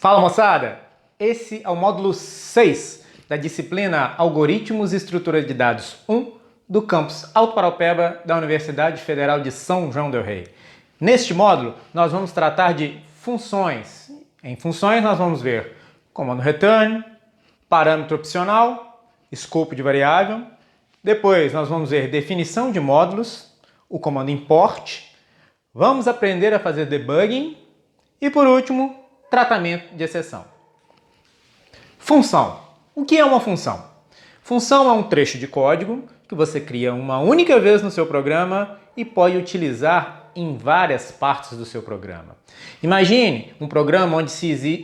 Fala, moçada! Esse é o módulo 6 da disciplina Algoritmos e Estrutura de Dados 1 do campus Alto Paraupeba da Universidade Federal de São João del Rei. Neste módulo, nós vamos tratar de funções. Em funções, nós vamos ver comando return, parâmetro opcional, escopo de variável. Depois, nós vamos ver definição de módulos, o comando import. Vamos aprender a fazer debugging. E, por último, tratamento de exceção. Função. O que é uma função? Função é um trecho de código que você cria uma única vez no seu programa e pode utilizar em várias partes do seu programa. Imagine um programa onde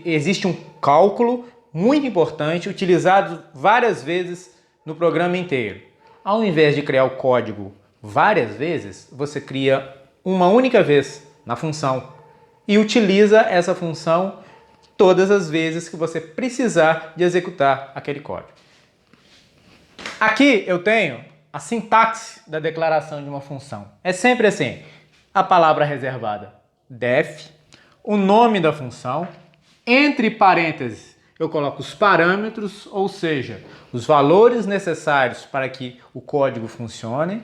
existe um cálculo muito importante utilizado várias vezes no programa inteiro. Ao invés de criar o código várias vezes, você cria uma única vez na função e utiliza essa função todas as vezes que você precisar de executar aquele código. Aqui eu tenho a sintaxe da declaração de uma função. É sempre assim, a palavra reservada def, o nome da função, entre parênteses eu coloco os parâmetros, ou seja, os valores necessários para que o código funcione,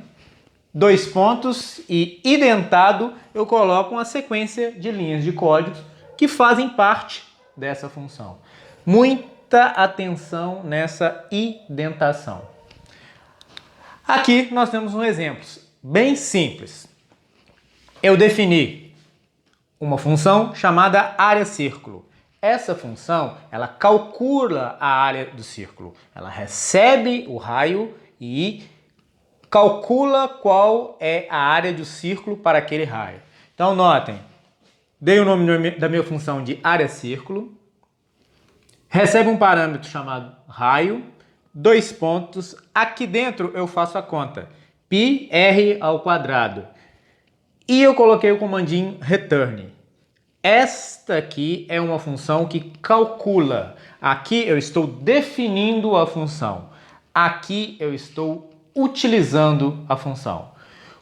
dois pontos e indentado eu coloco uma sequência de linhas de código que fazem parte dessa função. Muita atenção nessa indentação. Aqui nós temos um exemplo bem simples. Eu defini uma função chamada área círculo. Essa função, ela calcula a área do círculo. Ela recebe o raio e calcula qual é a área do círculo para aquele raio. Então, notem, dei o nome da minha função de área círculo, recebe um parâmetro chamado raio, dois pontos, aqui dentro eu faço a conta, πr², e eu coloquei o comandinho return. Esta aqui é uma função que calcula, aqui eu estou definindo a função, aqui eu estou utilizando a função.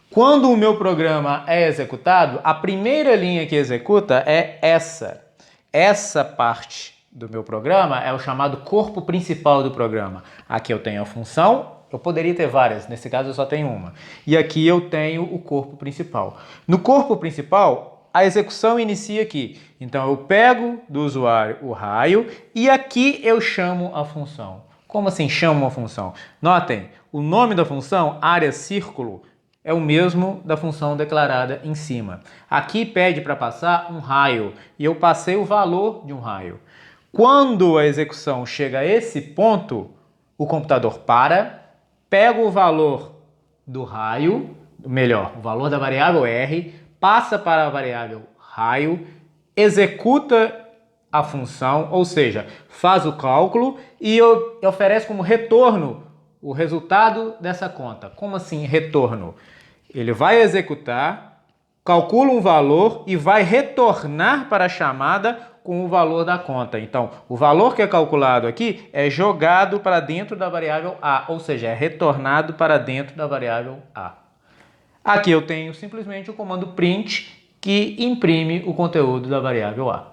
Quando o meu programa é executado, a primeira linha que executa é essa. Essa parte do meu programa é o chamado corpo principal do programa. Aqui eu tenho a função, eu poderia ter várias, nesse caso eu só tenho uma. E aqui eu tenho o corpo principal. No corpo principal, a execução inicia aqui. Então eu pego do usuário o raio e aqui eu chamo a função. Como assim chamo uma função? Notem, o nome da função, área círculo, é o mesmo da função declarada em cima. Aqui pede para passar um raio e eu passei o valor de um raio. Quando a execução chega a esse ponto, o computador para, pega o valor do raio, melhor, o valor da variável r, passa para a variável raio, executa a função, ou seja, faz o cálculo e oferece como retorno o resultado dessa conta. Como assim retorno? Ele vai executar, calcula um valor e vai retornar para a chamada com o valor da conta. Então, o valor que é calculado aqui é jogado para dentro da variável a, ou seja, é retornado para dentro da variável a. Aqui eu tenho simplesmente o comando print que imprime o conteúdo da variável a.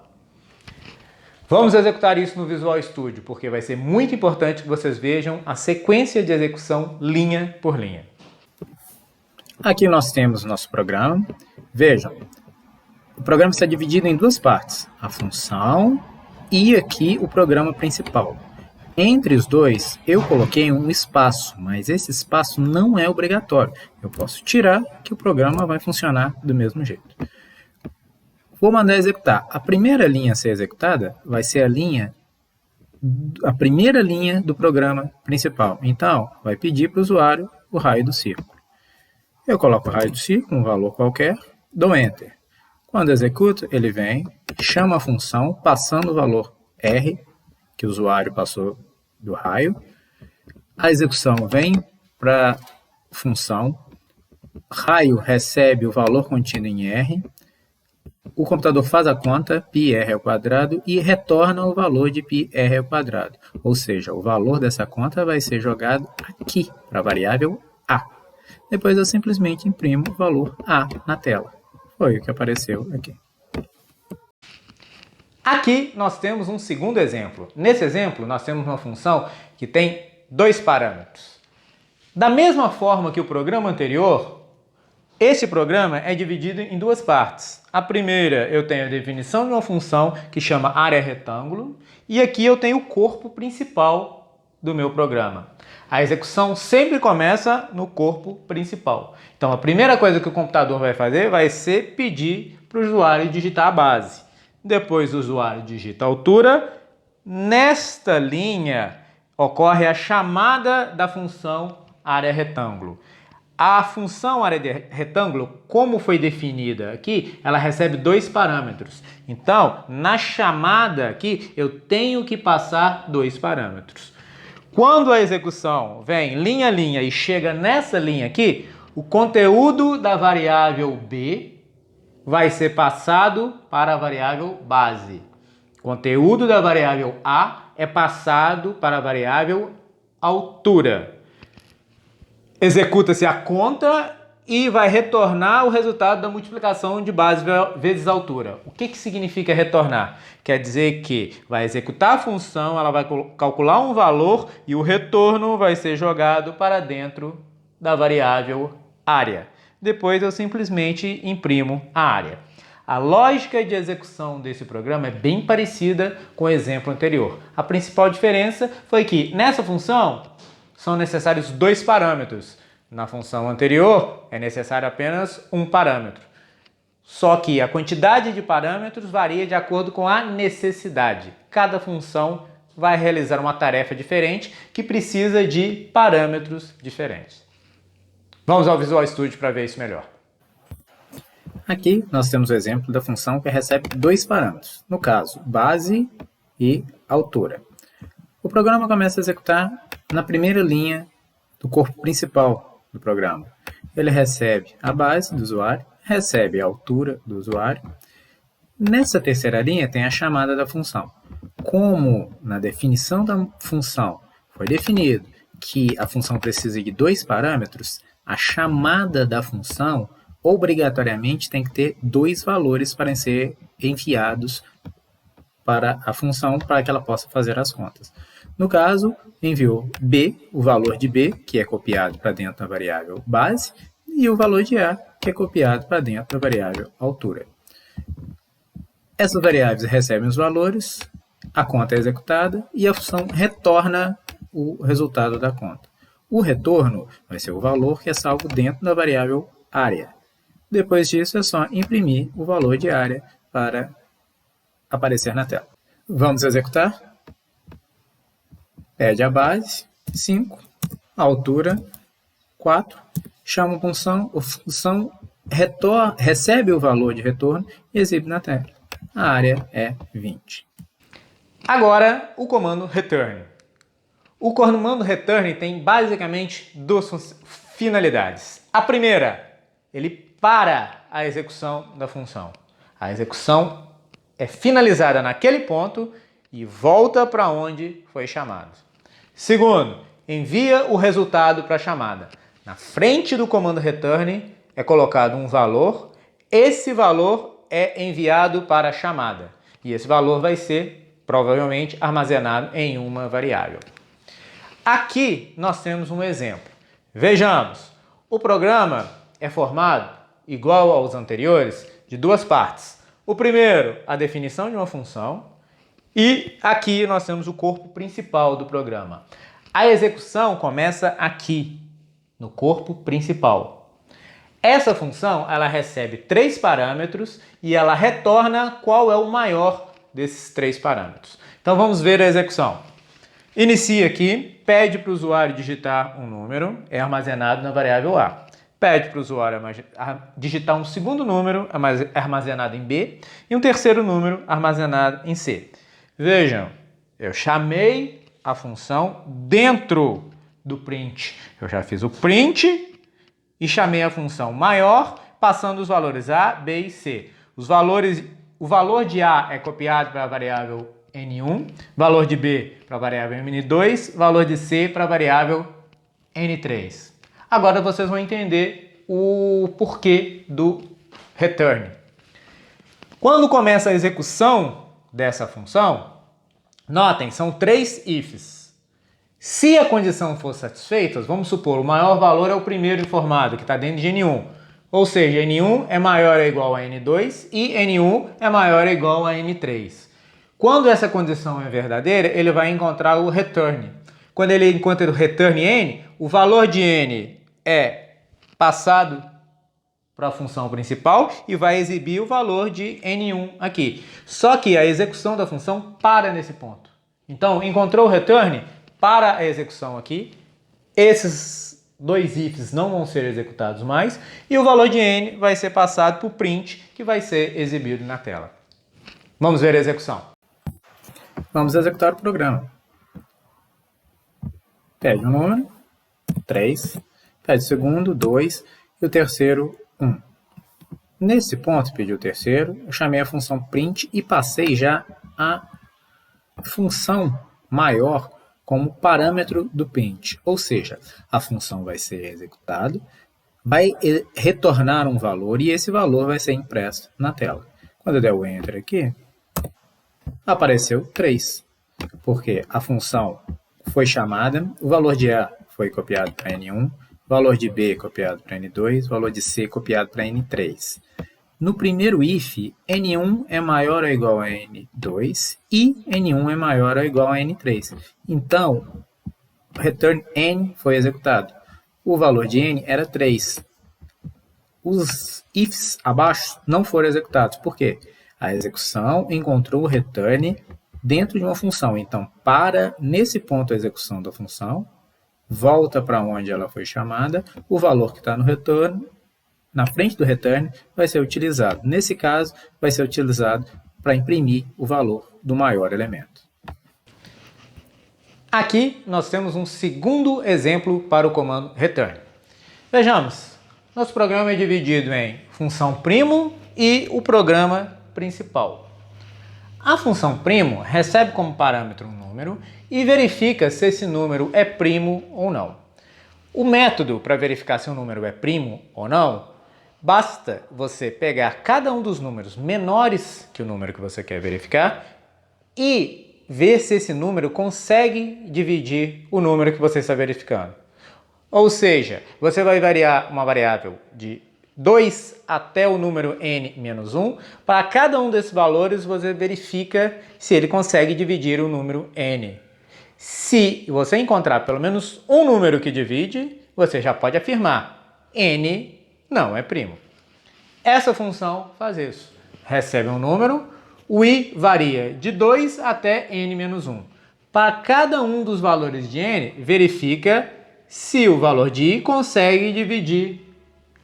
Vamos executar isso no Visual Studio, porque vai ser muito importante que vocês vejam a sequência de execução linha por linha. Aqui nós temos o nosso programa. Vejam, o programa está dividido em duas partes, a função e aqui o programa principal. Entre os dois, eu coloquei um espaço, mas esse espaço não é obrigatório. Eu posso tirar que o programa vai funcionar do mesmo jeito. Vou mandar executar. A primeira linha a ser executada vai ser a primeira linha do programa principal. Então, vai pedir para o usuário o raio do círculo. Eu coloco o raio do círculo, um valor qualquer, dou Enter. Quando executo, ele vem, chama a função, passando o valor R, que o usuário passou do raio. A execução vem para a função, raio recebe o valor contido em R, o computador faz a conta, πr² e retorna o valor de πr². Ou seja, o valor dessa conta vai ser jogado aqui, para a variável a. Depois eu simplesmente imprimo o valor a na tela. Foi o que apareceu aqui. Aqui nós temos um segundo exemplo. Nesse exemplo, nós temos uma função que tem 2 parâmetros. Da mesma forma que o programa anterior, esse programa é dividido em 2 partes. A primeira, eu tenho a definição de uma função que chama área retângulo, e aqui eu tenho o corpo principal do meu programa. A execução sempre começa no corpo principal. Então, a primeira coisa que o computador vai fazer vai ser pedir para o usuário digitar a base. Depois o usuário digita a altura. Nesta linha ocorre a chamada da função área retângulo. A função área retângulo, como foi definida aqui, ela recebe 2 parâmetros. Então, na chamada aqui, eu tenho que passar 2 parâmetros. Quando a execução vem linha a linha e chega nessa linha aqui, o conteúdo da variável b vai ser passado para a variável base. O conteúdo da variável a é passado para a variável altura. Executa-se a conta e vai retornar o resultado da multiplicação de base vezes altura. O que significa retornar? Quer dizer que vai executar a função, ela vai calcular um valor e o retorno vai ser jogado para dentro da variável área. Depois eu simplesmente imprimo a área. A lógica de execução desse programa é bem parecida com o exemplo anterior. A principal diferença foi que nessa função são necessários 2 parâmetros. Na função anterior é necessário apenas um parâmetro. Só que a quantidade de parâmetros varia de acordo com a necessidade. Cada função vai realizar uma tarefa diferente que precisa de parâmetros diferentes. Vamos ao Visual Studio para ver isso melhor. Aqui nós temos o exemplo da função que recebe 2 parâmetros, no caso, base e altura. O programa começa a executar na primeira linha do corpo principal do programa. Ele recebe a base do usuário, recebe a altura do usuário. Nessa terceira linha tem a chamada da função. Como na definição da função foi definido que a função precisa de 2 parâmetros, a chamada da função obrigatoriamente tem que ter 2 valores para ser enviados para a função para que ela possa fazer as contas. No caso, enviou b, o valor de b, que é copiado para dentro da variável base, e o valor de a, que é copiado para dentro da variável altura. Essas variáveis recebem os valores, a conta é executada e a função retorna o resultado da conta. O retorno vai ser o valor que é salvo dentro da variável área. Depois disso, é só imprimir o valor de área para aparecer na tela. Vamos executar. Pede a base, 5, a altura, 4, chama a função recebe o valor de retorno e exibe na tela. A área é 20. Agora, o comando return. O comando return tem basicamente 2 finalidades. A primeira, ele para a execução da função. A execução é finalizada naquele ponto e volta para onde foi chamado. Segundo, envia o resultado para a chamada. Na frente do comando return é colocado um valor, esse valor é enviado para a chamada e esse valor vai ser provavelmente armazenado em uma variável. Aqui nós temos um exemplo. Vejamos, o programa é formado, igual aos anteriores, de 2 partes. O primeiro, a definição de uma função, e aqui nós temos o corpo principal do programa. A execução começa aqui, no corpo principal. Essa função, ela recebe 3 parâmetros e ela retorna qual é o maior desses 3 parâmetros. Então vamos ver a execução. Inicia aqui, pede para o usuário digitar um número, é armazenado na variável A. Pede para o usuário digitar um segundo número, armazenado em B, e um terceiro número, armazenado em C. Vejam, eu chamei a função dentro do print. Eu já fiz o print e chamei a função maior, passando os valores A, B e C. O valor de A é copiado para a variável N1, valor de B para a variável N2, valor de C para a variável N3. Agora vocês vão entender o porquê do return. Quando começa a execução dessa função, notem, são 3 ifs. Se a condição for satisfeita, vamos supor, o maior valor é o primeiro informado, que está dentro de N1. Ou seja, N1 é maior ou igual a N2 e N1 é maior ou igual a N3. Quando essa condição é verdadeira, ele vai encontrar o return. Quando ele encontra o return N, o valor de N é passado para a função principal e vai exibir o valor de N1 aqui. Só que a execução da função para nesse ponto. Então, encontrou o return, para a execução aqui. Esses 2 ifs não vão ser executados mais e o valor de N vai ser passado para o print, que vai ser exibido na tela. Vamos ver a execução. Vamos executar o programa. Pede um número, 3, pede o segundo, 2, e o terceiro, 1. Nesse ponto, pedi o terceiro, eu chamei a função print e passei já a função maior como parâmetro do print. Ou seja, a função vai ser executada, vai retornar um valor e esse valor vai ser impresso na tela. Quando eu der o Enter aqui, apareceu 3, porque a função foi chamada, o valor de A foi copiado para N1, o valor de B copiado para N2, o valor de C copiado para N3. No primeiro if, N1 é maior ou igual a N2 e N1 é maior ou igual a N3. Então, o return N foi executado. O valor de N era 3. Os ifs abaixo não foram executados. Por quê? A execução encontrou o return dentro de uma função. Então, para nesse ponto a execução da função, volta para onde ela foi chamada, o valor que está no return, na frente do return, vai ser utilizado. Nesse caso, vai ser utilizado para imprimir o valor do maior elemento. Aqui nós temos um segundo exemplo para o comando return. Vejamos, nosso programa é dividido em função primo e o programa principal. A função primo recebe como parâmetro um número e verifica se esse número é primo ou não. O método para verificar se um número é primo ou não, basta você pegar cada um dos números menores que o número que você quer verificar e ver se esse número consegue dividir o número que você está verificando. Ou seja, você vai variar uma variável de 2 até o número n-1. Para cada um desses valores, você verifica se ele consegue dividir o número n. Se você encontrar pelo menos um número que divide, você já pode afirmar n não é primo. Essa função faz isso. Recebe um número, o i varia de 2 até n-1. Para cada um dos valores de n, verifica se o valor de i consegue dividir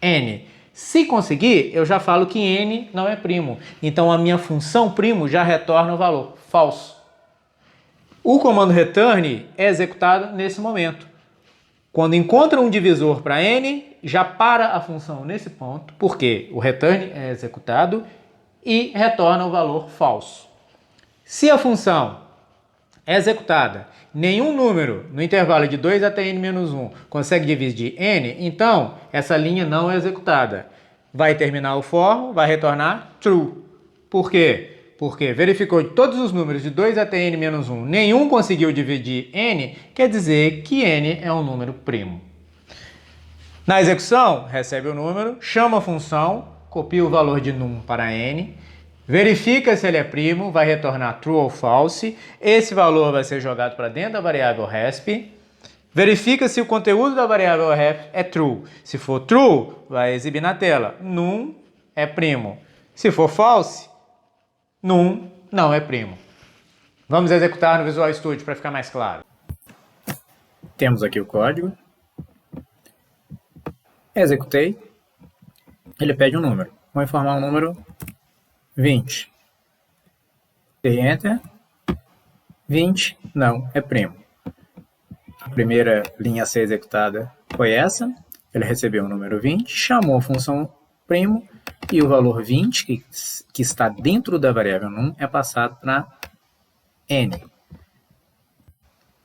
n. Se conseguir, eu já falo que n não é primo. Então, a minha função primo já retorna o valor falso. O comando return é executado nesse momento. Quando encontra um divisor para n, já para a função nesse ponto, porque o return é executado e retorna o valor falso. Se a função é executada, nenhum número no intervalo de 2 até n-1 consegue dividir n, então essa linha não é executada. Vai terminar o for, vai retornar true. Por quê? Porque verificou de todos os números de 2 até n-1, nenhum conseguiu dividir n, quer dizer que n é um número primo. Na execução, recebe o número, chama a função, copia o valor de num para n, verifica se ele é primo, vai retornar true ou false, esse valor vai ser jogado para dentro da variável resp, verifica se o conteúdo da variável resp é true. Se for true, vai exibir na tela, num é primo. Se for false, num não é primo. Vamos executar no Visual Studio para ficar mais claro. Temos aqui o código. Executei. Ele pede um número. Vou informar o número 20. Dei Enter. 20 não é primo. A primeira linha a ser executada foi essa. Ele recebeu o número 20, chamou a função primo e o valor 20, que está dentro da variável num, é passado para n.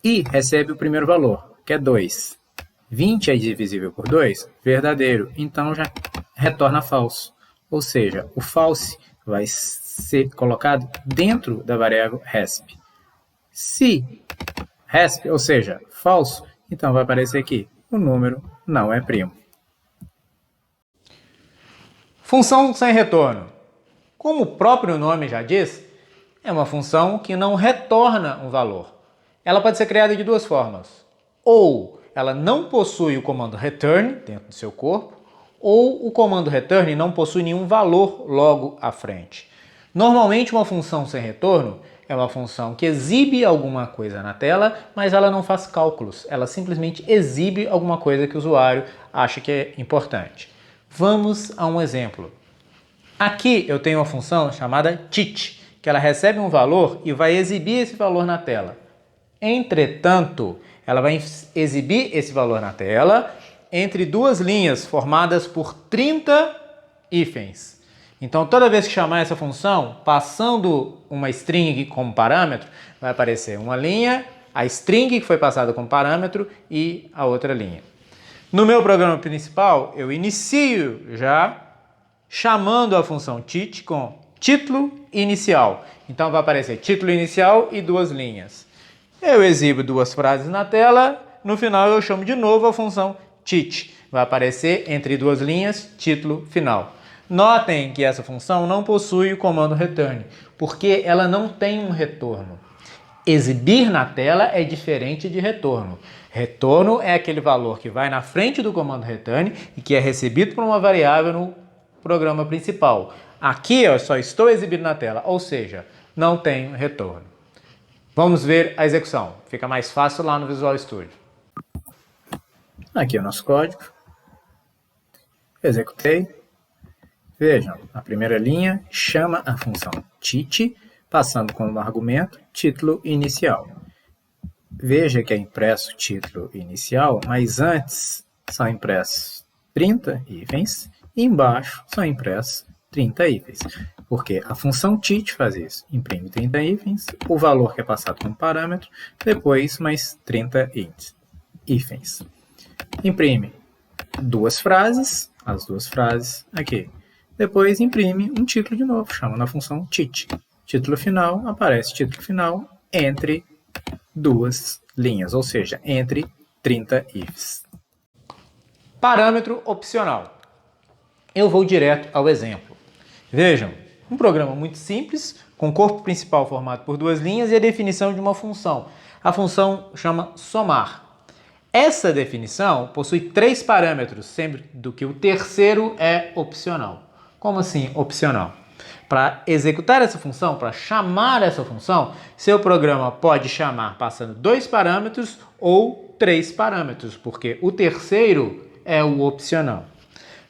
E recebe o primeiro valor, que é 2. 20 é divisível por 2? Verdadeiro. Então já retorna falso. Ou seja, o false vai ser colocado dentro da variável resp. Se resp, ou seja, falso, então vai aparecer aqui, o número não é primo. Função sem retorno. Como o próprio nome já diz, é uma função que não retorna um valor. Ela pode ser criada de duas formas. Ou ela não possui o comando return dentro do seu corpo, ou o comando return não possui nenhum valor logo à frente. Normalmente uma função sem retorno é uma função que exibe alguma coisa na tela, mas ela não faz cálculos, ela simplesmente exibe alguma coisa que o usuário acha que é importante. Vamos a um exemplo. Aqui eu tenho uma função chamada teach, que ela recebe um valor e vai exibir esse valor na tela. Entretanto, ela vai exibir esse valor na tela entre duas linhas formadas por 30 hífens. Então, toda vez que chamar essa função, passando uma string como parâmetro, vai aparecer uma linha, a string que foi passada como parâmetro e a outra linha. No meu programa principal, eu inicio já chamando a função teach com título inicial. Então, vai aparecer título inicial e duas linhas. Eu exibo duas frases na tela, no final eu chamo de novo a função teach. Vai aparecer entre duas linhas, título final. Notem que essa função não possui o comando return, porque ela não tem um retorno. Exibir na tela é diferente de retorno. Retorno é aquele valor que vai na frente do comando return e que é recebido por uma variável no programa principal. Aqui eu só estou exibindo na tela, ou seja, não tem retorno. Vamos ver a execução. Fica mais fácil lá no Visual Studio. Aqui é o nosso código. Executei. Vejam, a primeira linha chama a função teach, passando como argumento título inicial. Veja que é impresso título inicial, mas antes são impressos 30 hífens e embaixo são impressos 30 hífens. Porque a função teach faz isso. Imprime 30 hífens, o valor que é passado como parâmetro, depois mais 30 hífens. Imprime duas frases, as duas frases aqui. Depois imprime um título de novo, chamando a função teach. Título final, aparece título final entre duas linhas, ou seja, entre 30 ifs. Parâmetro opcional. Eu vou direto ao exemplo. Vejam, um programa muito simples, com o corpo principal formado por duas linhas e a definição de uma função. A função chama somar. Essa definição possui três parâmetros, sendo que o terceiro é opcional. Como assim opcional? Para executar essa função, para chamar essa função, seu programa pode chamar passando dois parâmetros ou três parâmetros, porque o terceiro é o opcional.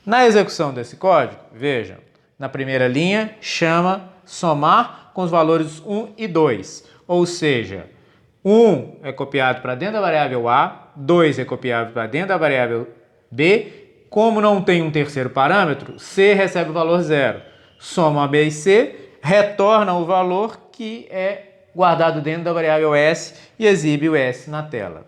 Na execução desse código, vejam, na primeira linha chama somar com os valores 1 e 2, ou seja, 1 é copiado para dentro da variável A, 2 é copiado para dentro da variável B. Como não tem um terceiro parâmetro, C recebe o valor 0. Soma B e C, retorna o valor que é guardado dentro da variável S e exibe o S na tela.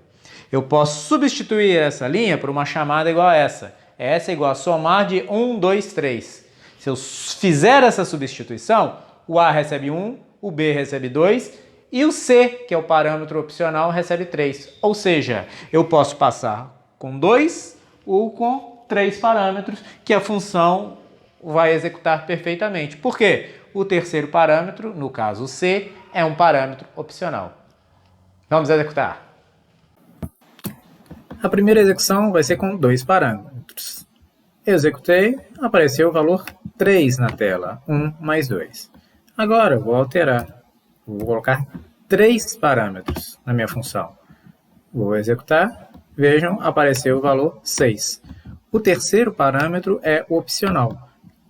Eu posso substituir essa linha por uma chamada igual a essa. Essa é igual a somar de 1, 2, 3. Se eu fizer essa substituição, o A recebe 1, o B recebe 2 e o C, que é o parâmetro opcional, recebe 3. Ou seja, eu posso passar com 2 ou com 3 parâmetros que a função vai executar perfeitamente. Por quê? O terceiro parâmetro, no caso C, é um parâmetro opcional. Vamos executar. A primeira execução vai ser com dois parâmetros. Eu executei, apareceu o valor 3 na tela, 1 mais 2. Agora eu vou alterar, vou colocar 3 parâmetros na minha função. Vou executar, vejam, apareceu o valor 6. O terceiro parâmetro é o opcional,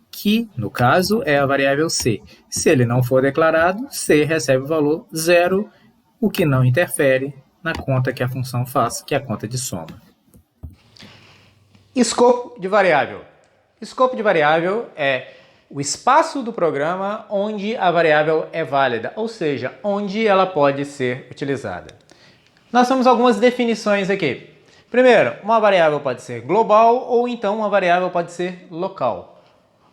que, no caso, é a variável C. Se ele não for declarado, C recebe o valor 0, o que não interfere na conta que a função faz, que é a conta de soma. Escopo de variável. Escopo de variável é o espaço do programa onde a variável é válida, ou seja, onde ela pode ser utilizada. Nós temos algumas definições aqui. Primeiro, uma variável pode ser global ou então uma variável pode ser local.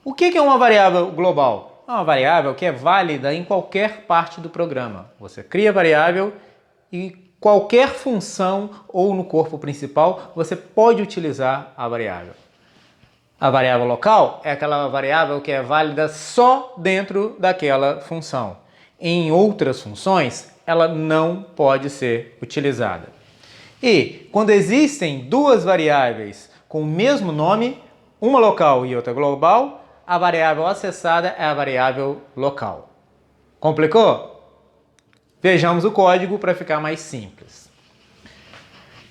O que é uma variável global? é uma variável que é válida em qualquer parte do programa. Você cria a variável e qualquer função ou no corpo principal você pode utilizar a variável. A variável local é aquela variável que é válida só dentro daquela função. Em outras funções, ela não pode ser utilizada. E quando existem duas variáveis com o mesmo nome, uma local e outra global, a variável acessada é a variável local. Complicou? Vejamos o código para ficar mais simples.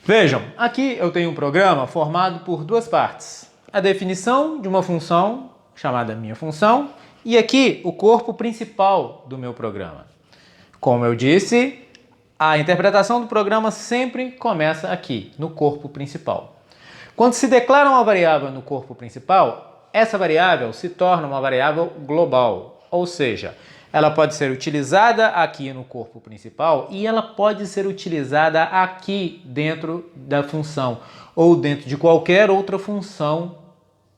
Vejam, aqui eu tenho um programa formado por duas partes. A definição de uma função, chamada minha função, e aqui o corpo principal do meu programa. Como eu disse, a interpretação do programa sempre começa aqui, no corpo principal. Quando se declara uma variável no corpo principal, essa variável se torna uma variável global, ou seja, ela pode ser utilizada aqui no corpo principal e ela pode ser utilizada aqui dentro da função ou dentro de qualquer outra função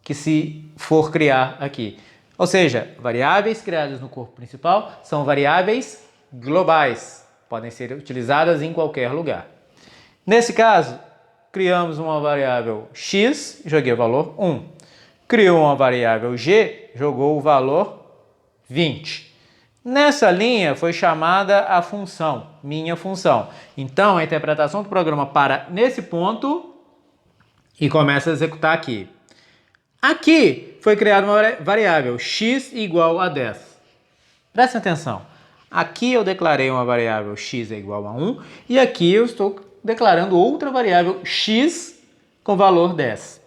que se for criar aqui. Ou seja, variáveis criadas no corpo principal são variáveis globais, podem ser utilizadas em qualquer lugar. Nesse caso, criamos uma variável x, joguei o valor 1. Criou uma variável g, jogou o valor 20. Nessa linha foi chamada a função, minha função. Então, a interpretação do programa para nesse ponto e começa a executar aqui. Aqui foi criada uma variável x igual a 10. Presta atenção. Aqui eu declarei uma variável x é igual a 1 e aqui eu estou declarando outra variável x com valor 10.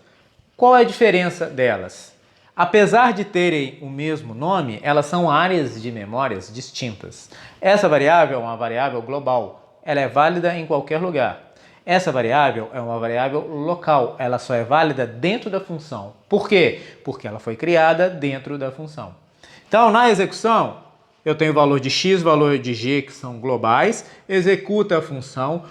Qual é a diferença delas? Apesar de terem o mesmo nome, elas são áreas de memórias distintas. Essa variável é uma variável global. Ela é válida em qualquer lugar. Essa variável é uma variável local. Ela só é válida dentro da função. Por quê? Porque ela foi criada dentro da função. Então, na execução, eu tenho o valor de x, valor de g, que são globais. Executa a função.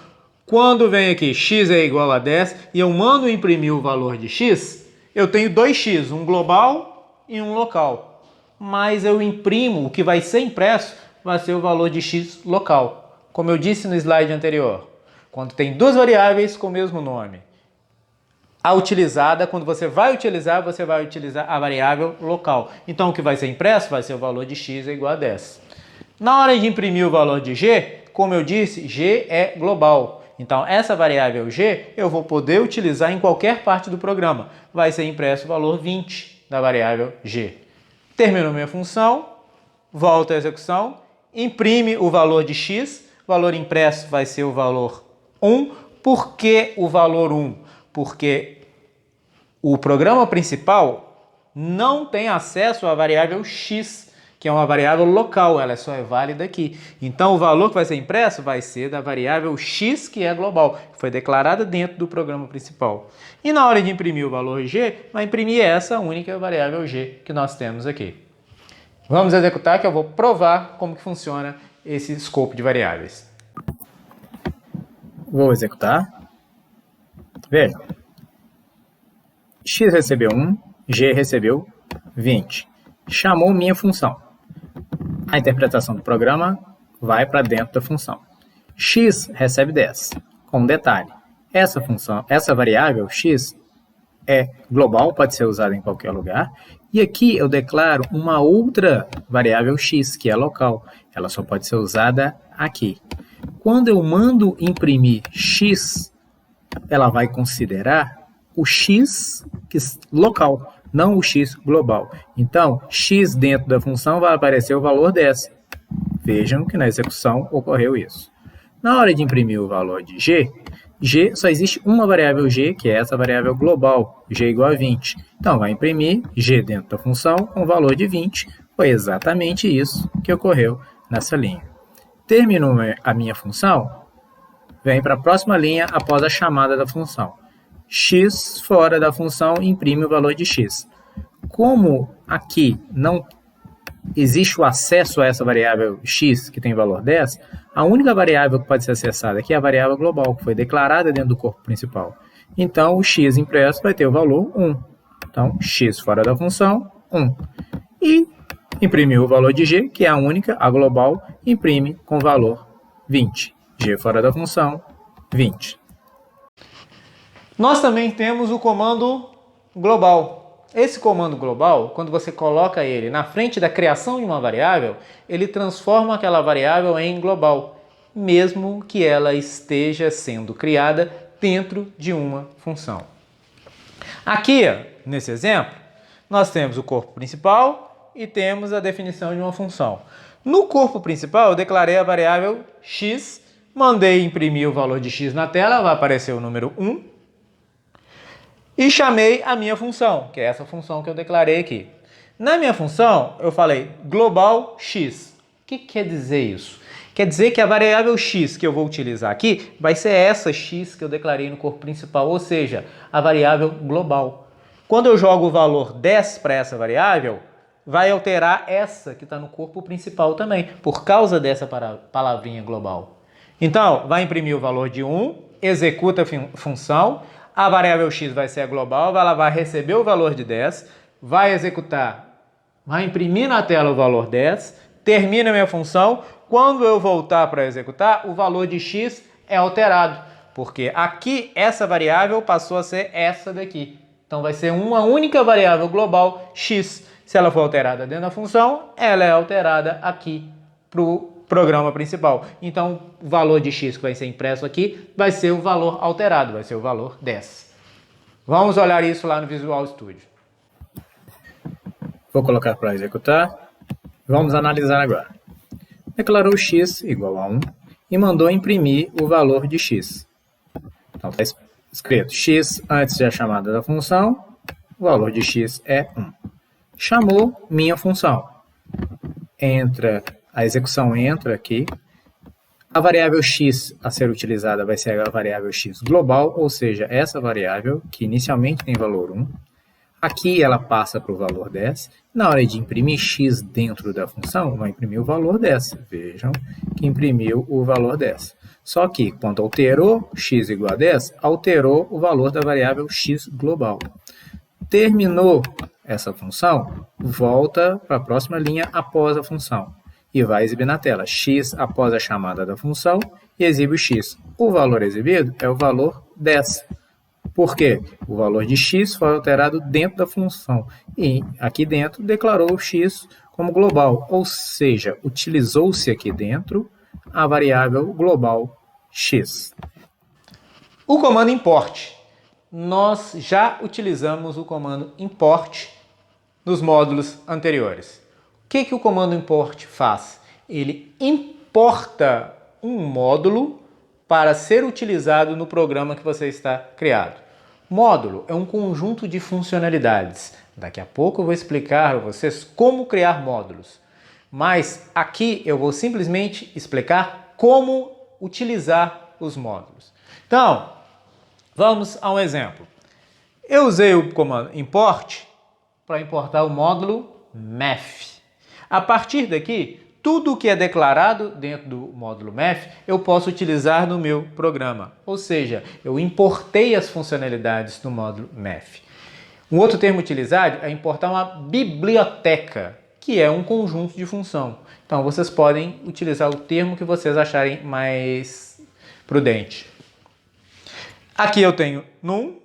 Quando vem aqui x é igual a 10 e eu mando imprimir o valor de x, eu tenho 2x, um global e um local. Mas eu imprimo, o que vai ser impresso vai ser o valor de x local. Como eu disse no slide anterior, quando tem duas variáveis com o mesmo nome, a utilizada, quando você vai utilizar a variável local. Então o que vai ser impresso vai ser o valor de x é igual a 10. Na hora de imprimir o valor de g, como eu disse, g é global. Então, essa variável g eu vou poder utilizar em qualquer parte do programa. Vai ser impresso o valor 20 da variável g. Terminou minha função, volta à execução, imprime o valor de x, o valor impresso vai ser o valor 1. Por que o valor 1? Porque o programa principal não tem acesso à variável x, que é uma variável local, ela só é válida aqui. Então, o valor que vai ser impresso vai ser da variável x, que é global, que foi declarada dentro do programa principal. E na hora de imprimir o valor g, vai imprimir essa única variável g que nós temos aqui. Vamos executar, que eu vou provar como que funciona esse escopo de variáveis. Vou executar. Veja. X recebeu 1, G recebeu 20. Chamou minha função. A interpretação do programa vai para dentro da função. X recebe 10. Com um detalhe, essa variável x é global, pode ser usada em qualquer lugar. E aqui eu declaro uma outra variável x, que é local. Ela só pode ser usada aqui. Quando eu mando imprimir x, ela vai considerar o x local, não o x global. Então, x dentro da função vai aparecer o valor 10. Vejam que na execução ocorreu isso. Na hora de imprimir o valor de g, só existe uma variável g, que é essa variável global, g igual a 20. Então, vai imprimir g dentro da função com o valor de 20. Foi exatamente isso que ocorreu nessa linha. Terminou a minha função, vem para a próxima linha após a chamada da função. X fora da função imprime o valor de x. Como aqui não existe o acesso a essa variável x, que tem valor 10, a única variável que pode ser acessada aqui é a variável global, que foi declarada dentro do corpo principal. Então, o x impresso vai ter o valor 1. Então, x fora da função, 1. E Imprimiu o valor de g, que é a única, a global, imprime com valor 20. G fora da função, 20. Nós também temos o comando global. Esse comando global, quando você coloca ele na frente da criação de uma variável, ele transforma aquela variável em global, mesmo que ela esteja sendo criada dentro de uma função. Aqui, nesse exemplo, nós temos o corpo principal e temos a definição de uma função. No corpo principal, eu declarei a variável x, mandei imprimir o valor de x na tela, vai aparecer o número 1, e chamei a minha função, que é essa função que eu declarei aqui. Na minha função, eu falei global x. O que quer dizer isso? Quer dizer que a variável x que eu vou utilizar aqui vai ser essa x que eu declarei no corpo principal, ou seja, a variável global. Quando eu jogo o valor 10 para essa variável, vai alterar essa que está no corpo principal também, por causa dessa palavrinha global. Então, vai imprimir o valor de 1, executa a função, a variável x vai ser a global, ela vai receber o valor de 10, vai executar, vai imprimir na tela o valor 10, termina a minha função. Quando eu voltar para executar, o valor de x é alterado, porque aqui essa variável passou a ser essa daqui. Então vai ser uma única variável global x. Se ela for alterada dentro da função, ela é alterada aqui para o programa principal. Então, o valor de x que vai ser impresso aqui vai ser o valor alterado, vai ser o valor 10. Vamos olhar isso lá no Visual Studio. Vou colocar para executar. Vamos analisar agora. Declarou x igual a 1 e mandou imprimir o valor de x. Então, está escrito x antes da chamada da função, o valor de x é 1. Chamou minha função. A execução entra aqui. A variável x a ser utilizada vai ser a variável x global, ou seja, essa variável que inicialmente tem valor 1. Aqui ela passa para o valor 10. Na hora de imprimir x dentro da função, vai imprimir o valor 10. Vejam que imprimiu o valor 10. Só que, quando alterou x igual a 10, alterou o valor da variável x global. Terminou essa função, volta para a próxima linha após a função e vai exibir na tela x após a chamada da função e exibe o x. O valor exibido é o valor 10. Por quê? O valor de x foi alterado dentro da função e aqui dentro declarou o x como global, ou seja, utilizou-se aqui dentro a variável global x. O comando import. Nós já utilizamos o comando import nos módulos anteriores. O que o comando import faz? Ele importa um módulo para ser utilizado no programa que você está criado. Módulo é um conjunto de funcionalidades. Daqui a pouco eu vou explicar a vocês como criar módulos. Mas aqui eu vou simplesmente explicar como utilizar os módulos. Então, vamos a um exemplo. Eu usei o comando import para importar o módulo math. A partir daqui, tudo o que é declarado dentro do módulo math, eu posso utilizar no meu programa. Ou seja, eu importei as funcionalidades do módulo math. Um outro termo utilizado é importar uma biblioteca, que é um conjunto de função. Então, vocês podem utilizar o termo que vocês acharem mais prudente. Aqui eu tenho num,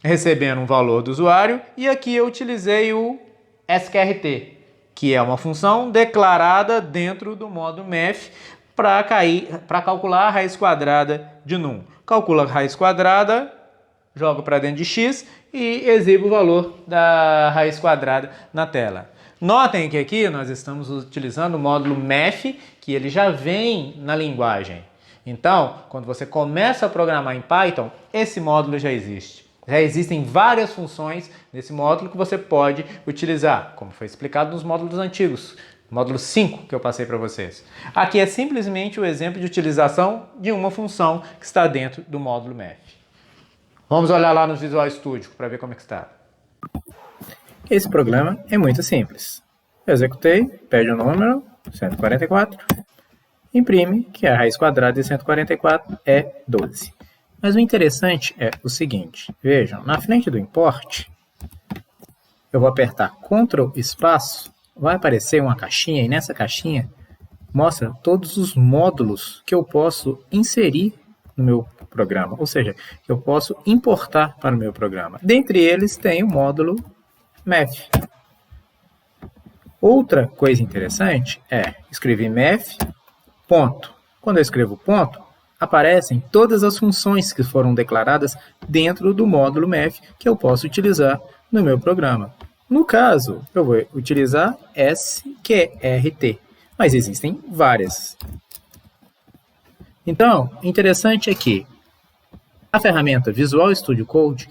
recebendo um valor do usuário, e aqui eu utilizei o sqrt, que é uma função declarada dentro do módulo math para calcular a raiz quadrada de num. Calcula a raiz quadrada, jogo para dentro de x e exibo o valor da raiz quadrada na tela. Notem que aqui nós estamos utilizando o módulo math, que ele já vem na linguagem. Então, quando você começa a programar em Python, esse módulo já existe. Já existem várias funções nesse módulo que você pode utilizar, como foi explicado nos módulos antigos, módulo 5 que eu passei para vocês. Aqui é simplesmente o exemplo de utilização de uma função que está dentro do módulo math. Vamos olhar lá no Visual Studio para ver como é que está. Esse programa é muito simples. Eu executei, pede o número, 144, imprime, que a raiz quadrada de 144 é 12. Mas o interessante é o seguinte, vejam, na frente do import, eu vou apertar Ctrl espaço vai aparecer uma caixinha e nessa caixinha mostra todos os módulos que eu posso inserir no meu programa, ou seja, que eu posso importar para o meu programa. Dentre eles tem o módulo Math. Outra coisa interessante é escrever Math, ponto. Quando eu escrevo ponto, aparecem todas as funções que foram declaradas dentro do módulo Math que eu posso utilizar no meu programa. No caso, eu vou utilizar SQRT, mas existem várias. Então, interessante é que a ferramenta Visual Studio Code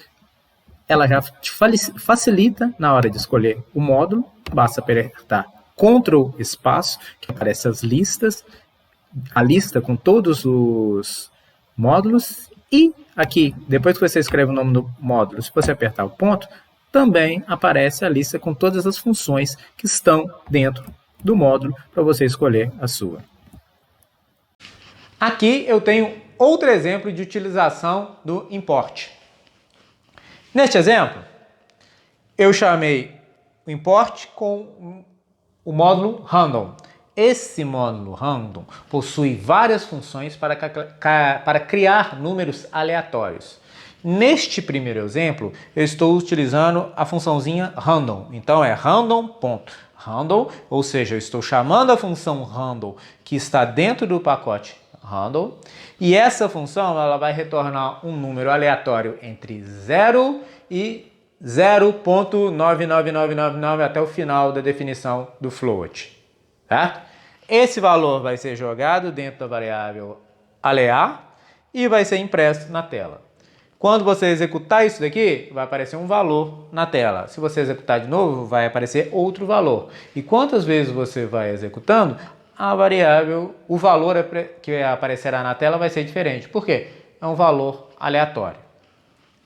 ela já te facilita na hora de escolher o módulo, basta apertar Ctrl espaço, que aparece as listas, a lista com todos os módulos, e aqui, depois que você escreve o nome do módulo, se você apertar o ponto, também aparece a lista com todas as funções que estão dentro do módulo para você escolher a sua. Aqui eu tenho outro exemplo de utilização do import. Neste exemplo, eu chamei o import com o módulo random. Esse módulo random possui várias funções para criar números aleatórios. Neste primeiro exemplo, eu estou utilizando a funçãozinha random. Então é random.random, ou seja, eu estou chamando a função random que está dentro do pacote random, e essa função ela vai retornar um número aleatório entre 0 e 0.99999 até o final da definição do float, certo? Esse valor vai ser jogado dentro da variável alea e vai ser impresso na tela. Quando você executar isso daqui, vai aparecer um valor na tela. Se você executar de novo, vai aparecer outro valor. E quantas vezes você vai executando, a variável, o valor que aparecerá na tela vai ser diferente. Por quê? É um valor aleatório.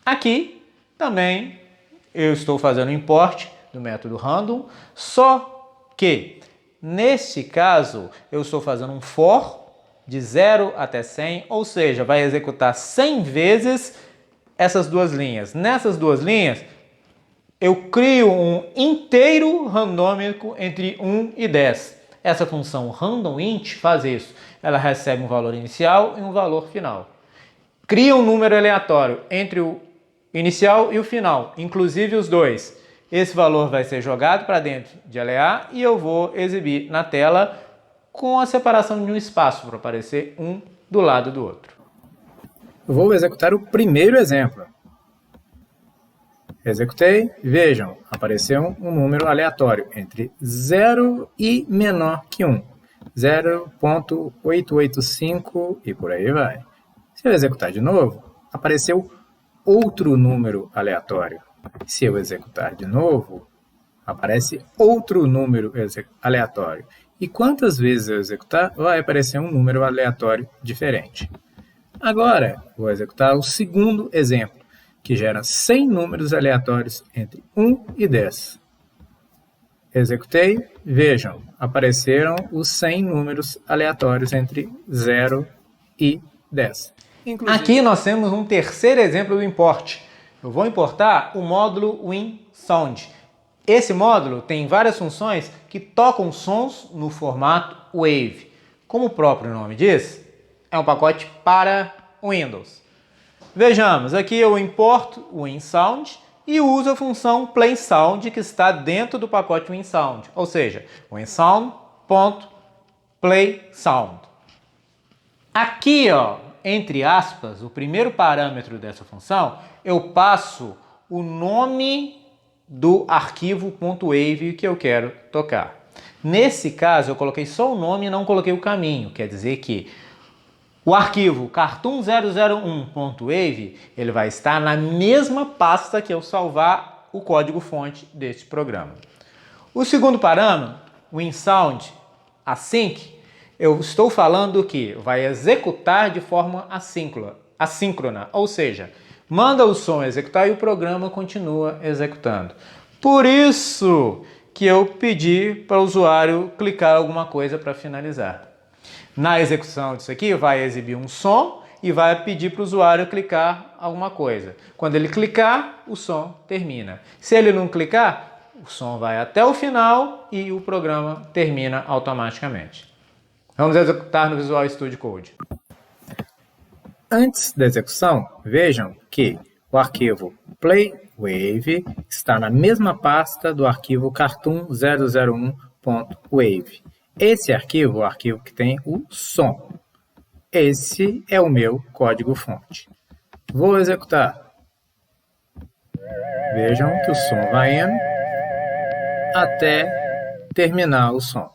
Aqui também eu estou fazendo o import do método random, só que neste caso eu estou fazendo um for de 0 até 100, ou seja, vai executar 100 vezes essas duas linhas. Nessas duas linhas eu crio um inteiro randômico entre 1 e 10. Essa função randomInt faz isso. Ela recebe um valor inicial e um valor final. Cria um número aleatório entre o inicial e o final, inclusive os dois. Esse valor vai ser jogado para dentro de alea e eu vou exibir na tela com a separação de um espaço para aparecer um do lado do outro. Vou executar o primeiro exemplo. Executei, vejam, apareceu um número aleatório entre 0 e menor que 1. 0.885 e por aí vai. Se eu executar de novo, apareceu outro número aleatório. Se eu executar de novo, aparece outro número aleatório. E quantas vezes eu executar, vai aparecer um número aleatório diferente. Agora, vou executar o segundo exemplo, que gera 100 números aleatórios entre 1 e 10. Executei, vejam, apareceram os 100 números aleatórios entre 0 e 10. Aqui nós temos um terceiro exemplo do import. Eu vou importar o módulo WinSound. Esse módulo tem várias funções que tocam sons no formato Wave. Como o próprio nome diz, é um pacote para Windows. Vejamos, aqui eu importo o WinSound e uso a função playSound que está dentro do pacote WinSound, ou seja, winsound.playSound. Aqui, ó, entre aspas, o primeiro parâmetro dessa função, eu passo o nome do arquivo .wave que eu quero tocar. Nesse caso, eu coloquei só o nome e não coloquei o caminho, quer dizer que o arquivo cartoon001.wave ele vai estar na mesma pasta que eu salvar o código-fonte deste programa. O segundo parâmetro, o WinSound Async, eu estou falando que vai executar de forma assíncrona, ou seja, manda o som executar e o programa continua executando. Por isso que eu pedi para o usuário clicar alguma coisa para finalizar. Na execução disso aqui, vai exibir um som e vai pedir para o usuário clicar alguma coisa. Quando ele clicar, o som termina. Se ele não clicar, o som vai até o final e o programa termina automaticamente. Vamos executar no Visual Studio Code. Antes da execução, vejam que o arquivo playwave está na mesma pasta do arquivo cartoon001.wave. Esse arquivo é o arquivo que tem o som. Esse é o meu código-fonte. Vou executar. Vejam que o som vai indo até terminar o som.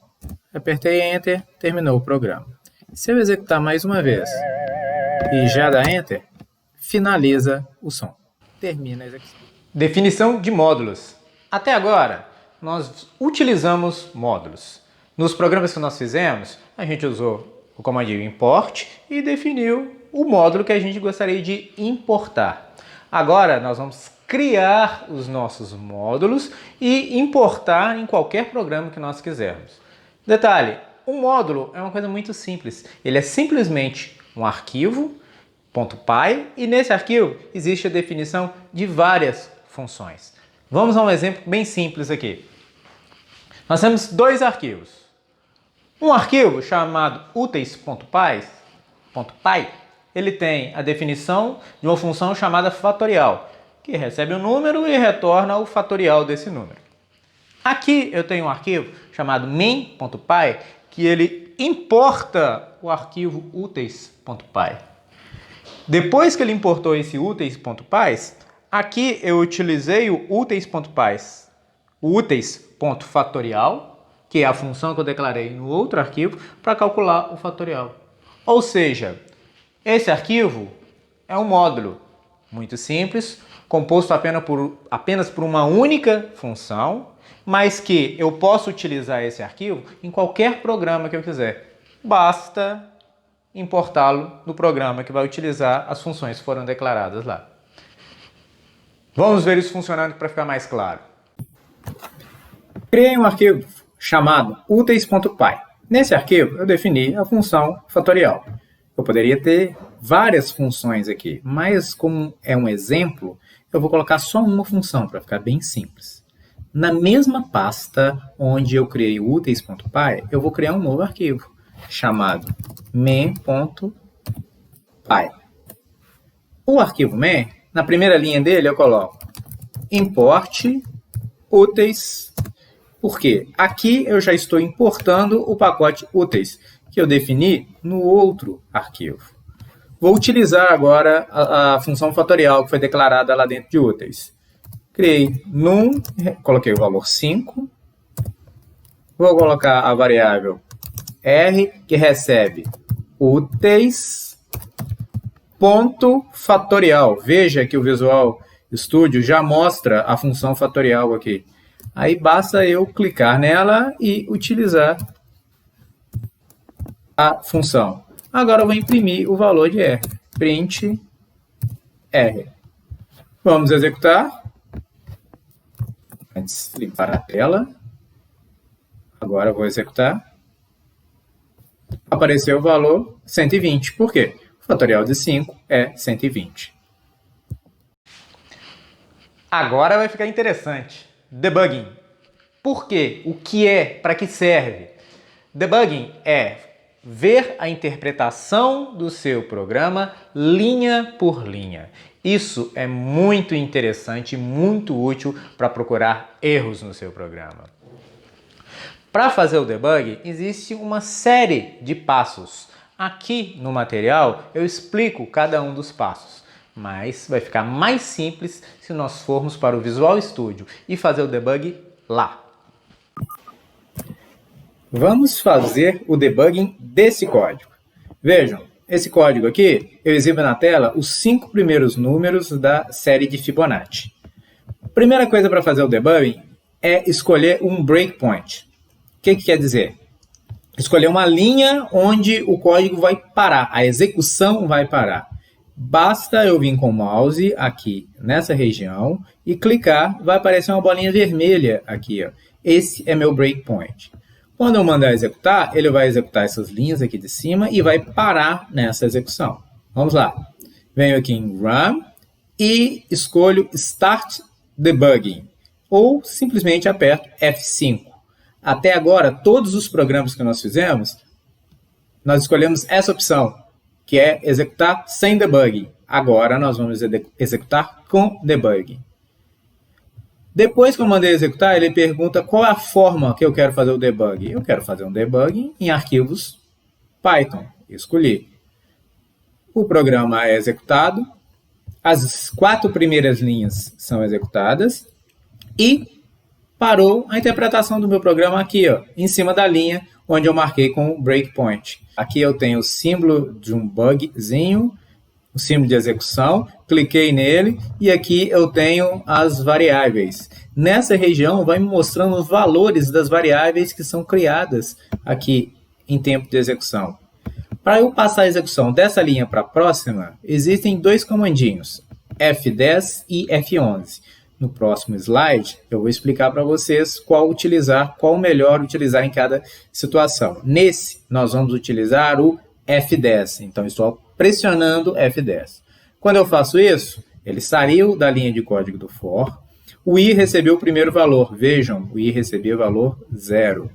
Apertei Enter, terminou o programa. Se eu executar mais uma vez e já dá Enter, finaliza o som. Termina a execução. Definição de módulos. Até agora, nós utilizamos módulos. Nos programas que nós fizemos, a gente usou o comandinho import e definiu o módulo que a gente gostaria de importar. Agora, nós vamos criar os nossos módulos e importar em qualquer programa que nós quisermos. Detalhe, um módulo é uma coisa muito simples. Ele é simplesmente um arquivo .py e nesse arquivo existe a definição de várias funções. Vamos a um exemplo bem simples aqui. Nós temos dois arquivos. Um arquivo chamado úteis.py, ele tem a definição de uma função chamada fatorial, que recebe um número e retorna o fatorial desse número. Aqui eu tenho um arquivo chamado main.py, que ele importa o arquivo úteis.py. Depois que ele importou esse úteis.py, aqui eu utilizei o úteis.py, o úteis.fatorial, que é a função que eu declarei no outro arquivo, para calcular o fatorial. Ou seja, esse arquivo é um módulo muito simples, composto apenas por uma única função, mas que eu posso utilizar esse arquivo em qualquer programa que eu quiser. Basta importá-lo no programa que vai utilizar as funções que foram declaradas lá. Vamos ver isso funcionando para ficar mais claro. Criei um arquivo chamado úteis.py. Nesse arquivo eu defini a função fatorial. Eu poderia ter várias funções aqui, mas como é um exemplo, eu vou colocar só uma função para ficar bem simples. Na mesma pasta onde eu criei o úteis.py, eu vou criar um novo arquivo chamado main.py. O arquivo main, na primeira linha dele eu coloco import úteis. Por quê? Aqui eu já estou importando o pacote úteis, que eu defini no outro arquivo. Vou utilizar agora a função fatorial que foi declarada lá dentro de úteis. Criei num, coloquei o valor 5. Vou colocar a variável r, que recebe úteis.fatorial. Veja que o Visual Studio já mostra a função fatorial aqui. Aí basta eu clicar nela e utilizar a função. Agora eu vou imprimir o valor de R. Print R. Vamos executar. Antes, limpar a tela. Agora eu vou executar. Apareceu o valor 120. Por quê? O fatorial de 5 é 120. Agora vai ficar interessante. Debugging. Por quê? O que é? Para que serve? Debugging é ver a interpretação do seu programa linha por linha. Isso é muito interessante e muito útil para procurar erros no seu programa. Para fazer o debug, existe uma série de passos. Aqui no material eu explico cada um dos passos, mas vai ficar mais simples se nós formos para o Visual Studio e fazer o debug lá. Vamos fazer o debugging desse código. Vejam, esse código aqui, eu exibo na tela os 5 primeiros números da série de Fibonacci. Primeira coisa para fazer o debugging é escolher um breakpoint. O que quer dizer? Escolher uma linha onde o código vai parar, a execução vai parar. Basta eu vir com o mouse aqui nessa região e clicar, vai aparecer uma bolinha vermelha aqui. Ó. Esse é meu breakpoint. Quando eu mandar executar, ele vai executar essas linhas aqui de cima e vai parar nessa execução. Vamos lá. Venho aqui em Run e escolho Start Debugging. ou simplesmente aperto F5. Até agora, todos os programas que nós fizemos, nós escolhemos essa opção, que é executar sem debugging. Agora nós vamos executar com debugging. Depois que eu mandei executar, ele pergunta qual é a forma que eu quero fazer o debugging. Eu quero fazer um debugging em arquivos Python. Escolhi. O programa é executado, as 4 primeiras linhas são executadas e parou a interpretação do meu programa aqui, ó, em cima da linha onde eu marquei com o breakpoint. Aqui eu tenho o símbolo de um bugzinho, o símbolo de execução, cliquei nele e aqui eu tenho as variáveis. Nessa região vai me mostrando os valores das variáveis que são criadas aqui em tempo de execução. Para eu passar a execução dessa linha para a próxima, existem 2 comandinhos, F10 e F11. No próximo slide, eu vou explicar para vocês qual melhor utilizar em cada situação. Nesse, nós vamos utilizar o F10. Então, estou pressionando F10. Quando eu faço isso, ele saiu da linha de código do for. O i recebeu o primeiro valor. Vejam, o i recebeu o valor 0.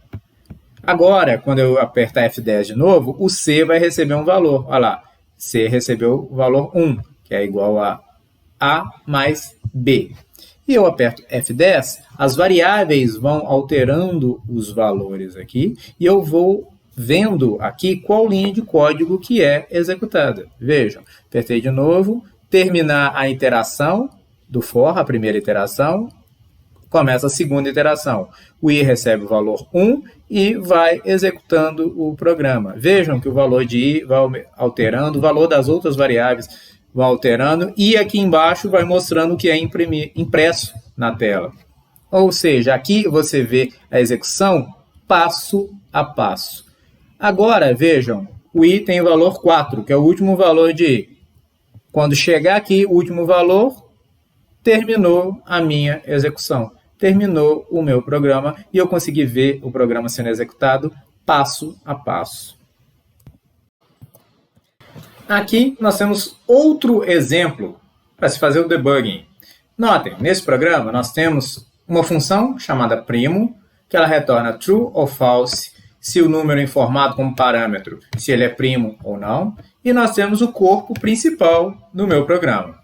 Agora, quando eu apertar F10 de novo, o C vai receber um valor. Olha lá, C recebeu o valor 1, que é igual a mais B. E eu aperto F10, as variáveis vão alterando os valores aqui, e eu vou vendo aqui qual linha de código que é executada. Vejam, apertei de novo, terminar a iteração do for, a primeira iteração, começa a segunda iteração. O i recebe o valor 1 e vai executando o programa. Vejam que o valor de i vai alterando, o valor das outras variáveis vai alterando e aqui embaixo vai mostrando o que é impresso na tela. Ou seja, aqui você vê a execução passo a passo. Agora, vejam, o i tem o valor 4, que é o último valor de i. Quando chegar aqui o último valor, terminou a minha execução. Terminou o meu programa e eu consegui ver o programa sendo executado passo a passo. Aqui nós temos outro exemplo para se fazer o debugging. Notem, nesse programa nós temos uma função chamada primo, que ela retorna true ou false, se o número informado como parâmetro, se ele é primo ou não, e nós temos o corpo principal do meu programa.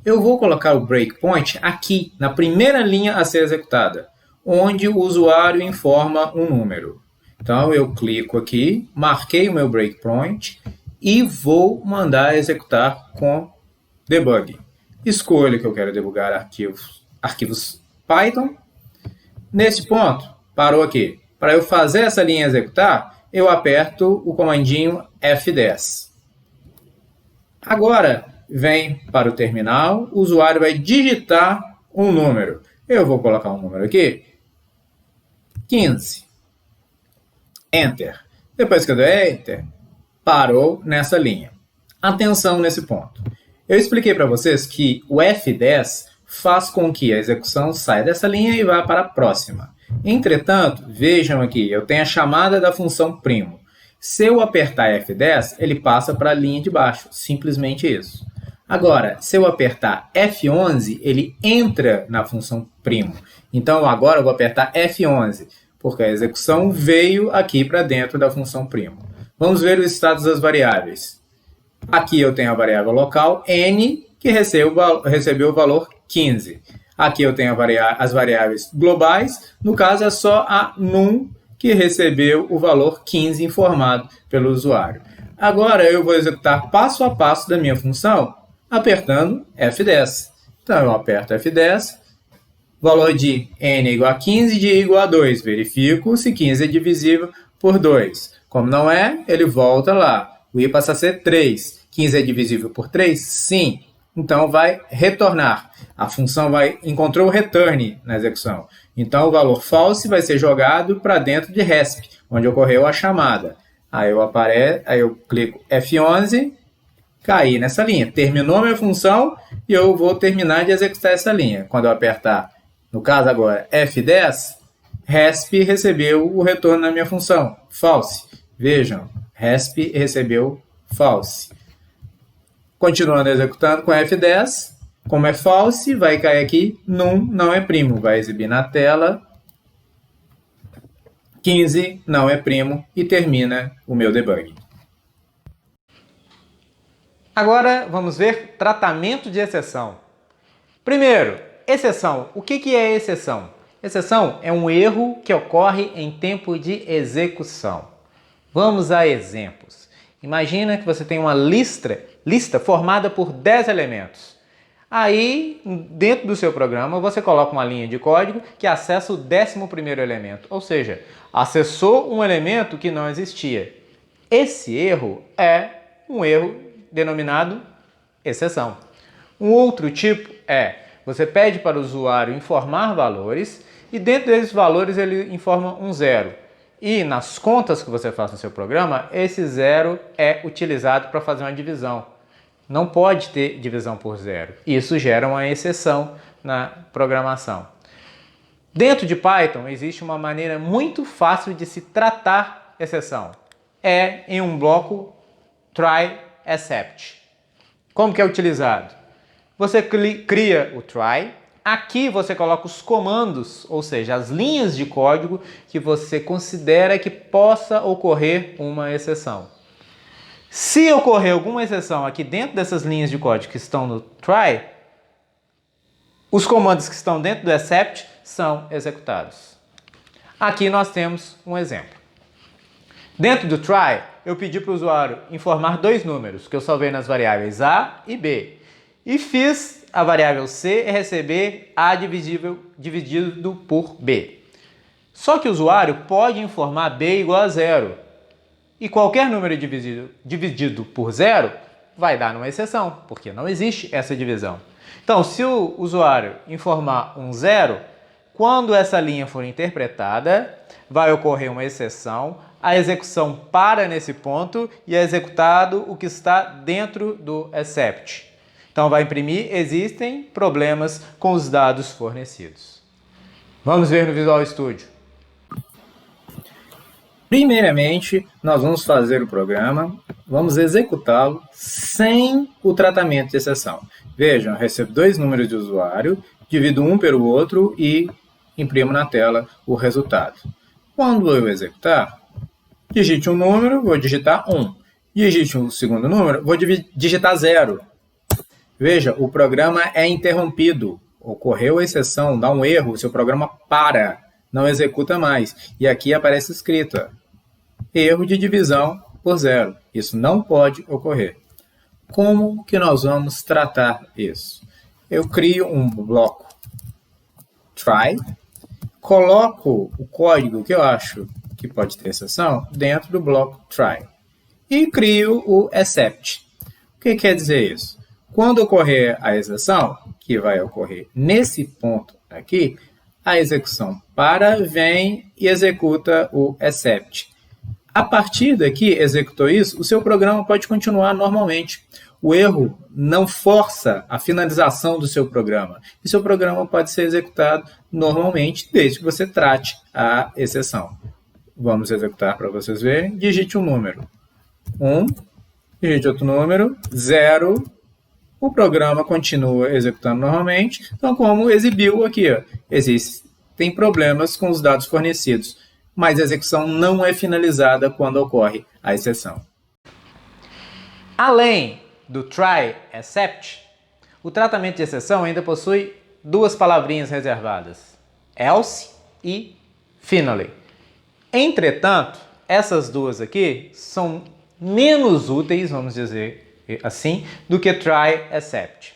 Eu vou colocar o breakpoint aqui, na primeira linha a ser executada, onde o usuário informa um número. Então, eu clico aqui, marquei o meu breakpoint e vou mandar executar com debug. Escolho que eu quero debugar arquivos Python. Nesse ponto, parou aqui. Para eu fazer essa linha executar, eu aperto o comandinho F10. Agora, vem para o terminal, o usuário vai digitar um número. Eu vou colocar um número aqui, 15. Enter. Depois que eu der Enter, parou nessa linha. Atenção nesse ponto. Eu expliquei para vocês que o F10 faz com que a execução saia dessa linha e vá para a próxima. Entretanto, vejam aqui, eu tenho a chamada da função primo. Se eu apertar F10, ele passa para a linha de baixo, simplesmente isso. Agora, se eu apertar F11, ele entra na função primo. Então, agora eu vou apertar F11, porque a execução veio aqui para dentro da função primo. Vamos ver os estados das variáveis. Aqui eu tenho a variável local, n, que recebeu o valor 15. Aqui eu tenho as variáveis globais, no caso é só a num, que recebeu o valor 15 informado pelo usuário. Agora eu vou executar passo a passo da minha função, apertando F10. Então, eu aperto F10, valor de n é igual a 15, de i igual a 2. Verifico se 15 é divisível por 2. Como não é, ele volta lá. O i passa a ser 3. 15 é divisível por 3? Sim. Então, vai retornar. A função encontrou o return na execução. Então, o valor false vai ser jogado para dentro de RESP, onde ocorreu a chamada. Aí eu clico F11, caí nessa linha. Terminou a minha função e eu vou terminar de executar essa linha. Quando eu apertar, no caso agora, F10, RESP recebeu o retorno na minha função, false. Vejam, RESP recebeu false. Continuando executando com F10, Como é false, vai cair aqui, num não é primo, vai exibir na tela, 15 não é primo e termina o meu debug. Agora vamos ver tratamento de exceção. Primeiro, exceção. O que é exceção? Exceção é um erro que ocorre em tempo de execução. Vamos a exemplos. Imagina que você tem uma lista formada por 10 elementos. Aí, dentro do seu programa, você coloca uma linha de código que acessa o 11º elemento, ou seja, acessou um elemento que não existia. Esse erro é um erro denominado exceção. Um outro tipo é, você pede para o usuário informar valores e dentro desses valores ele informa um zero. E nas contas que você faz no seu programa, esse zero é utilizado para fazer uma divisão. Não pode ter divisão por zero. Isso gera uma exceção na programação. Dentro de Python existe uma maneira muito fácil de se tratar exceção. É em um bloco try except. Como que é utilizado? Você cria o try. Aqui você coloca os comandos, ou seja, as linhas de código que você considera que possa ocorrer uma exceção. Se ocorrer alguma exceção aqui dentro dessas linhas de código que estão no try, os comandos que estão dentro do except são executados. Aqui nós temos um exemplo. Dentro do try, eu pedi para o usuário informar dois números, que eu salvei nas variáveis A e B. E fiz a variável C receber A dividido por B. Só que o usuário pode informar B igual a zero. E qualquer número dividido por zero vai dar uma exceção, porque não existe essa divisão. Então, se o usuário informar um zero, quando essa linha for interpretada, vai ocorrer uma exceção, a execução para nesse ponto e é executado o que está dentro do except. Então, vai imprimir, existem problemas com os dados fornecidos. Vamos ver no Visual Studio. Primeiramente, nós vamos fazer o programa, vamos executá-lo sem o tratamento de exceção. Vejam, eu recebo dois números de usuário, divido um pelo outro e imprimo na tela o resultado. Quando eu executar, digite um número, vou digitar 1. Digite um segundo número, vou digitar 0. Veja, o programa é interrompido. Ocorreu a exceção, dá um erro, o seu programa para, não executa mais. E aqui aparece escrito, erro de divisão por zero. Isso não pode ocorrer. Como que nós vamos tratar isso? Eu crio um bloco try, coloco o código que eu acho que pode ter exceção dentro do bloco try e crio o except. O que quer dizer isso? Quando ocorrer a exceção, que vai ocorrer nesse ponto aqui, a execução para, vem e executa o except. A partir daqui, executou isso, o seu programa pode continuar normalmente. O erro não força a finalização do seu programa. E seu programa pode ser executado normalmente, desde que você trate a exceção. Vamos executar para vocês verem. Digite um número. 1, digite outro número, 0. O programa continua executando normalmente. Então, como exibiu aqui, existem problemas com os dados fornecidos, mas a execução não é finalizada quando ocorre a exceção. Além do try except, o tratamento de exceção ainda possui duas palavrinhas reservadas, else e finally. Entretanto, essas duas aqui são menos úteis, vamos dizer assim, do que try except.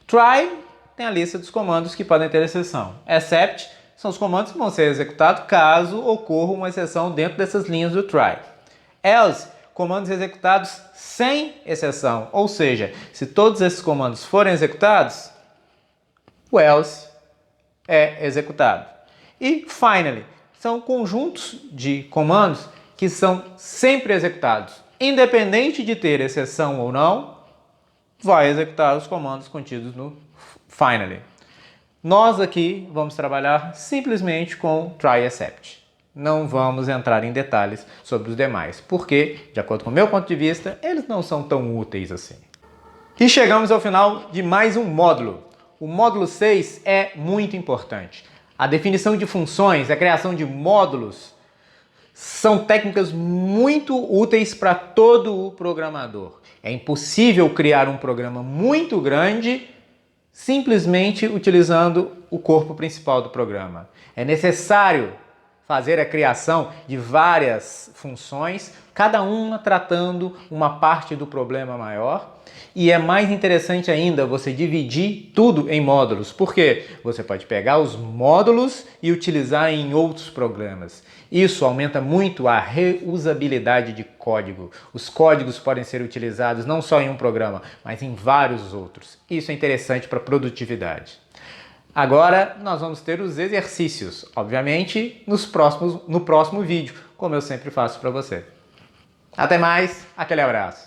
Try tem a lista dos comandos que podem ter exceção. Except são os comandos que vão ser executados caso ocorra uma exceção dentro dessas linhas do try. Else, comandos executados sem exceção, ou seja, se todos esses comandos forem executados, o else é executado. E finally, são conjuntos de comandos que são sempre executados. Independente de ter exceção ou não, vai executar os comandos contidos no finally. Nós aqui vamos trabalhar simplesmente com try except. Não vamos entrar em detalhes sobre os demais, porque, de acordo com o meu ponto de vista, eles não são tão úteis assim. E chegamos ao final de mais um módulo. O módulo 6 é muito importante. A definição de funções, a criação de módulos são técnicas muito úteis para todo o programador. É impossível criar um programa muito grande simplesmente utilizando o corpo principal do programa. É necessário fazer a criação de várias funções, cada uma tratando uma parte do problema maior. E é mais interessante ainda você dividir tudo em módulos, porque você pode pegar os módulos e utilizar em outros programas. Isso aumenta muito a reusabilidade de código. Os códigos podem ser utilizados não só em um programa, mas em vários outros. Isso é interessante para a produtividade. Agora nós vamos ter os exercícios, obviamente no próximo vídeo, como eu sempre faço para você. Até mais, aquele abraço.